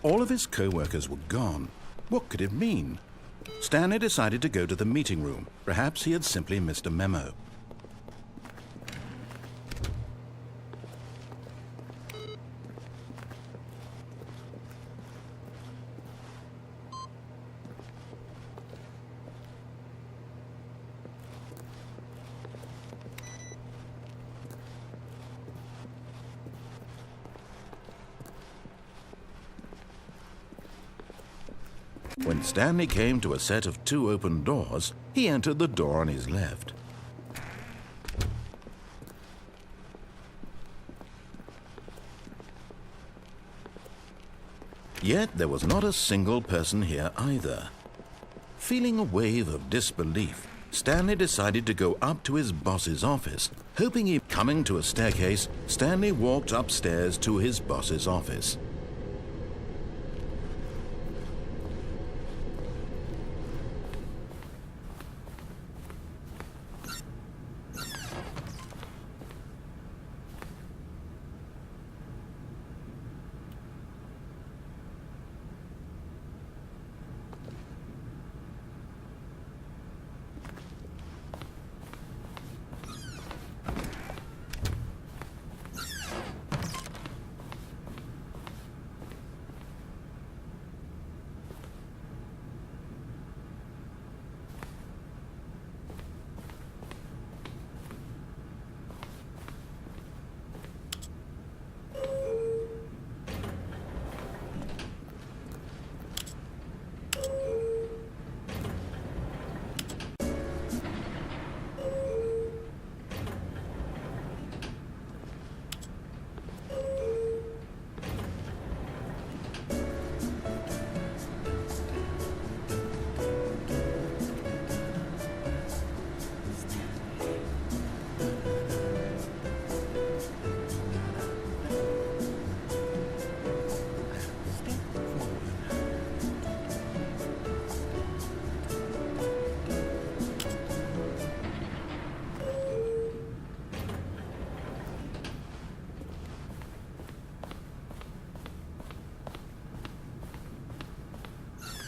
All of his co-workers were gone. What could it mean? Stanley decided to go to the meeting room. Perhaps he had simply missed a memo. When Stanley came to a set of 2 open doors, he entered the door on his left. Yet there was not a single person here either. Feeling a wave of disbelief, Stanley decided to go up to his boss's office. Coming to a staircase, Stanley walked upstairs to his boss's office.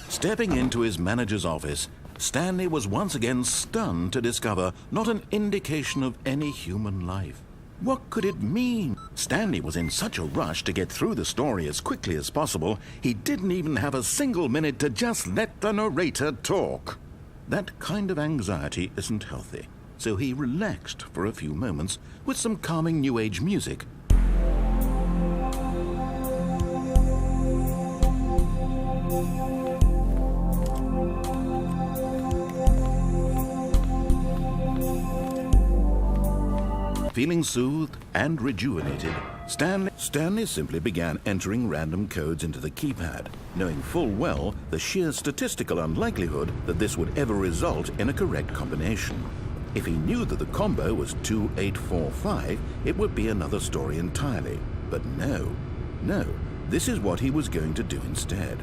Stepping into his manager's office, Stanley was once again stunned to discover not an indication of any human life. What could it mean? Stanley was in such a rush to get through the story as quickly as possible, he didn't even have a single minute to just let the narrator talk. That kind of anxiety isn't healthy, so he relaxed for a few moments with some calming New Age music. Feeling soothed and rejuvenated, Stanley simply began entering random codes into the keypad, knowing full well the sheer statistical unlikelihood that this would ever result in a correct combination. If he knew that the combo was 2845, it would be another story entirely. But no, this is what he was going to do instead.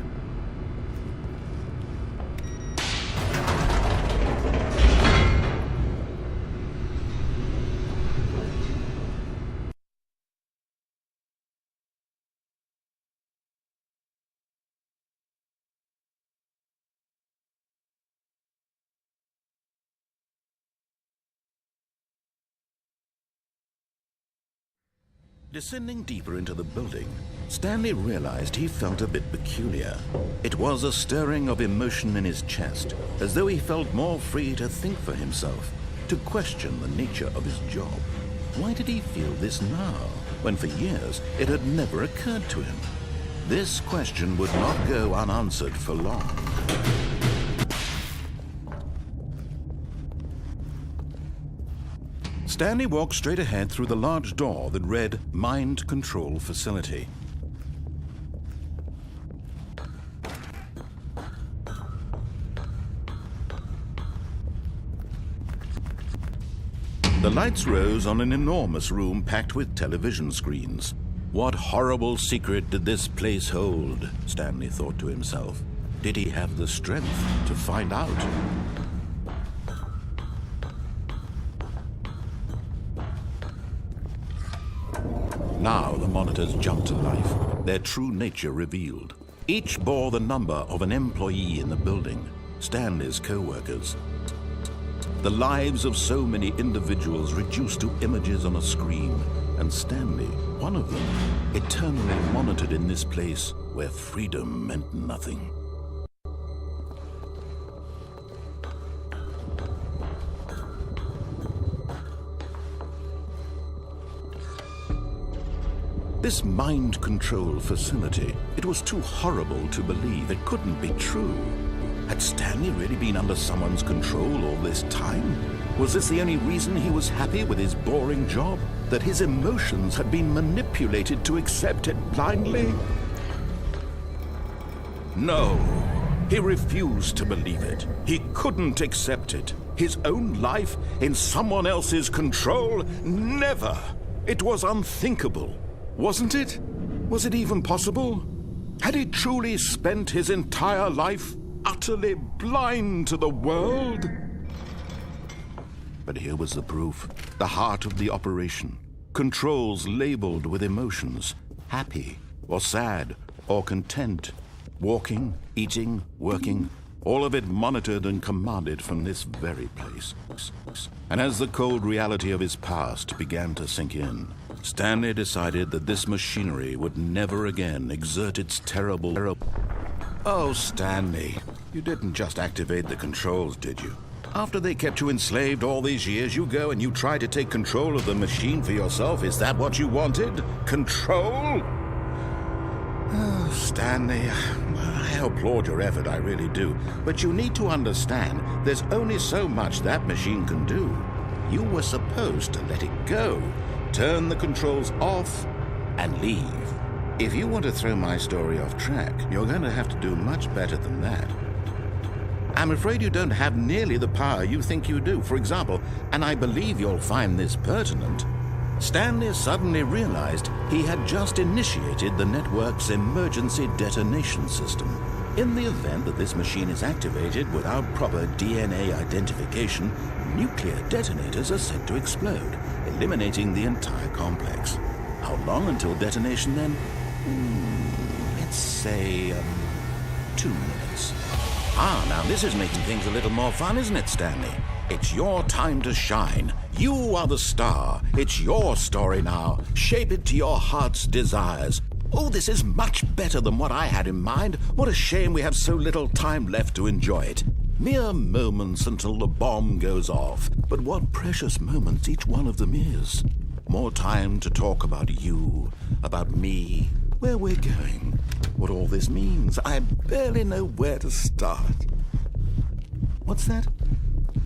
Descending deeper into the building, Stanley realized he felt a bit peculiar. It was a stirring of emotion in his chest, as though he felt more free to think for himself, to question the nature of his job. Why did he feel this now, when for years it had never occurred to him? This question would not go unanswered for long. Stanley walked straight ahead through the large door that read Mind Control Facility. The lights rose on an enormous room packed with television screens. What horrible secret did this place hold? Stanley thought to himself. Did he have the strength to find out? Now the monitors jumped to life, their true nature revealed. Each bore the number of an employee in the building, Stanley's co-workers. The lives of so many individuals reduced to images on a screen, and Stanley, one of them, eternally monitored in this place where freedom meant nothing. This mind control facility, it was too horrible to believe. It couldn't be true. Had Stanley really been under someone's control all this time? Was this the only reason he was happy with his boring job? That his emotions had been manipulated to accept it blindly? No, he refused to believe it. He couldn't accept it. His own life in someone else's control? Never! It was unthinkable. Wasn't it? Was it even possible? Had he truly spent his entire life utterly blind to the world? But here was the proof. The heart of the operation. Controls labeled with emotions. Happy, or sad, or content. Walking, eating, working. All of it monitored and commanded from this very place. And as the cold reality of his past began to sink in, Stanley decided that this machinery would never again exert its terrible... Oh, Stanley, you didn't just activate the controls, did you? After they kept you enslaved all these years, you go and you try to take control of the machine for yourself. Is that what you wanted? Control? Oh, Stanley, I applaud your effort, I really do. But you need to understand, there's only so much that machine can do. You were supposed to let it go. Turn the controls off and leave. If you want to throw my story off track, you're going to have to do much better than that. I'm afraid you don't have nearly the power you think you do. For example, and I believe you'll find this pertinent, Stanley suddenly realized he had just initiated the network's emergency detonation system. In the event that this machine is activated without proper DNA identification, nuclear detonators are said to explode, eliminating the entire complex. How long until detonation then? Let's say 2 minutes. Now this is making things a little more fun, isn't it, Stanley? It's your time to shine. You are the star. It's your story now. Shape it to your heart's desires. Oh, this is much better than what I had in mind. What a shame we have so little time left to enjoy it. Mere moments until the bomb goes off. But what precious moments each one of them is. More time to talk about you, about me, where we're going, what all this means. I barely know where to start. What's that?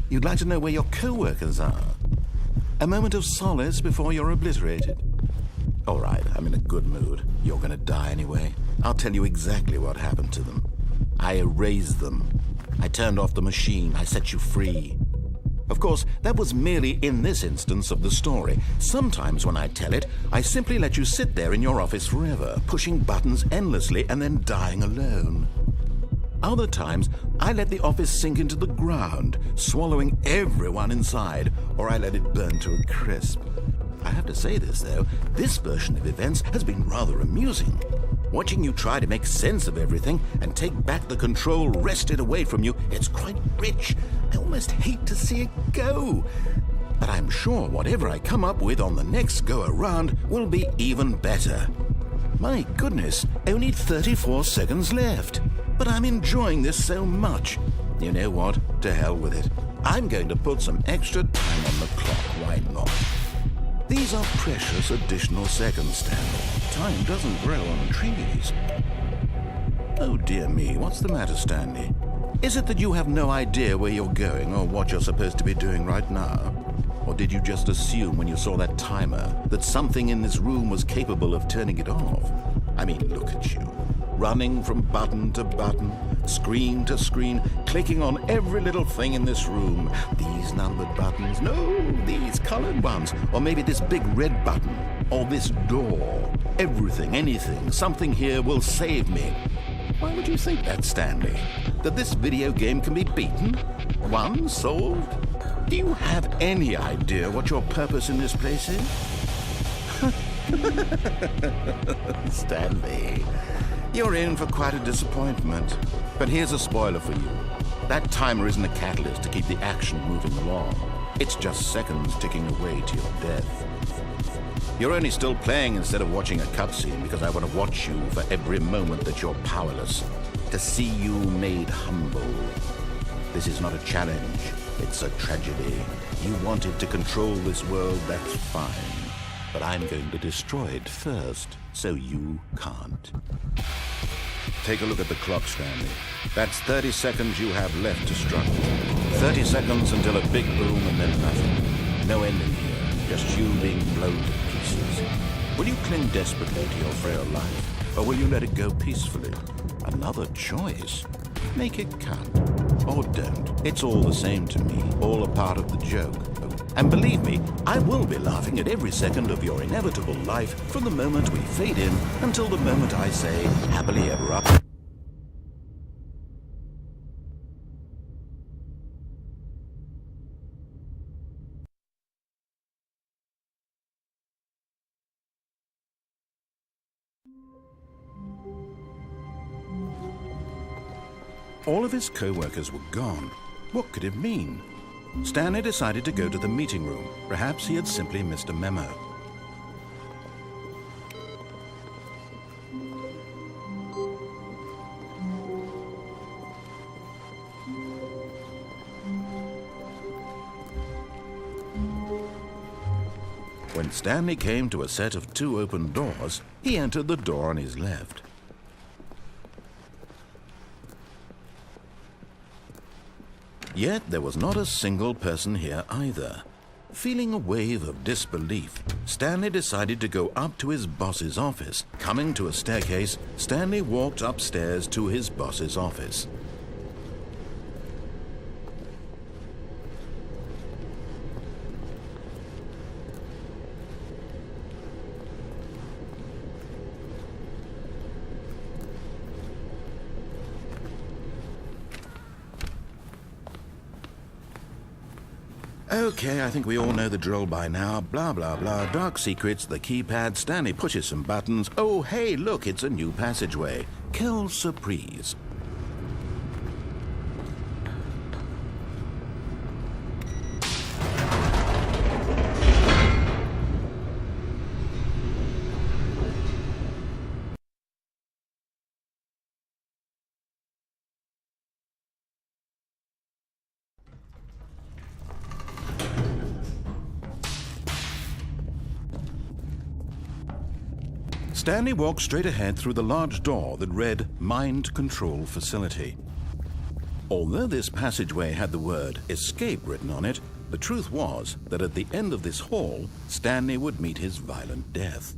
You'd like to know where your co-workers are? A moment of solace before you're obliterated? All right, I'm in a good mood. You're going to die anyway. I'll tell you exactly what happened to them. I erased them. I turned off the machine. I set you free. Of course, that was merely in this instance of the story. Sometimes when I tell it, I simply let you sit there in your office forever, pushing buttons endlessly and then dying alone. Other times, I let the office sink into the ground, swallowing everyone inside, or I let it burn to a crisp. I have to say this, though, this version of events has been rather amusing. Watching you try to make sense of everything and take back the control wrested away from you, it's quite rich. I almost hate to see it go. But I'm sure whatever I come up with on the next go-around will be even better. My goodness, only 34 seconds left. But I'm enjoying this so much. You know what? To hell with it. I'm going to put some extra time on the clock. Why not? These are precious additional seconds, Stanley. Time doesn't grow on trees. Oh, dear me. What's the matter, Stanley? Is it that you have no idea where you're going or what you're supposed to be doing right now? Or did you just assume when you saw that timer that something in this room was capable of turning it off? I mean, look at you. Running from button to button, screen to screen, clicking on every little thing in this room. These numbered buttons, no, these colored ones. Or maybe this big red button, or this door. Everything, anything, something here will save me. Why would you think that, Stanley? That this video game can be beaten? Won? Solved? Do you have any idea what your purpose in this place is? Stanley, You're in for quite a disappointment. But here's a spoiler for you. That timer isn't a catalyst to keep the action moving along. It's just seconds ticking away to your death. You're only still playing instead of watching a cutscene because I want to watch you for every moment that you're powerless, to see you made humble. This is not a challenge, it's a tragedy. You wanted to control this world, that's fine. But I'm going to destroy it first, so you can't. Take a look at the clock, Stanley. That's 30 seconds you have left to struggle. 30 seconds until a big boom and then nothing. No ending here, just you being blown to pieces. Will you cling desperately to your frail life, or will you let it go peacefully? Another choice. Make it count. Or don't. It's all the same to me, all a part of the joke. And believe me, I will be laughing at every second of your inevitable life from the moment we fade in until the moment I say, happily ever after. All of his co-workers were gone. What could it mean? Stanley decided to go to the meeting room. Perhaps he had simply missed a memo. When Stanley came to a set of 2 open doors, he entered the door on his left. Yet there was not a single person here either. Feeling a wave of disbelief, Stanley decided to go up to his boss's office. Coming to a staircase, Stanley walked upstairs to his boss's office. Okay, I think we all know the drill by now. Blah, blah, blah. Dark secrets, the keypad. Stanley pushes some buttons. Oh, hey, look, it's a new passageway. Quelle surprise. Stanley walked straight ahead through the large door that read Mind Control Facility. Although this passageway had the word Escape written on it, the truth was that at the end of this hall, Stanley would meet his violent death.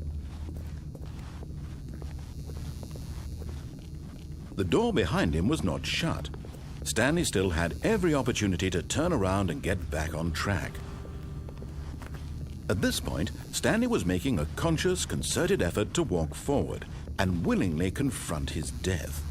The door behind him was not shut. Stanley still had every opportunity to turn around and get back on track. At this point, Stanley was making a conscious, concerted effort to walk forward and willingly confront his death.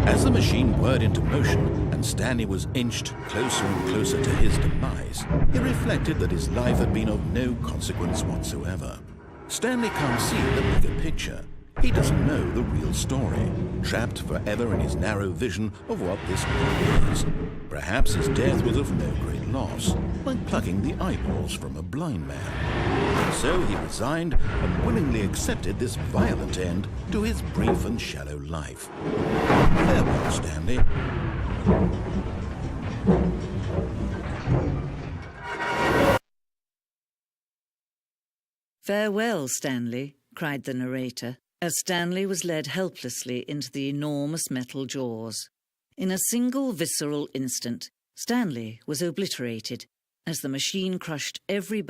As the machine whirred into motion and Stanley was inched closer and closer to his demise, he reflected that his life had been of no consequence whatsoever. Stanley can't see the bigger picture. He doesn't know the real story, trapped forever in his narrow vision of what this world is. Perhaps his death was of no great loss, like plucking the eyeballs from a blind man. So he resigned and willingly accepted this violent end to his brief and shallow life. Farewell, Stanley. "Farewell, Stanley," cried the narrator, as Stanley was led helplessly into the enormous metal jaws. In a single visceral instant, Stanley was obliterated as the machine crushed every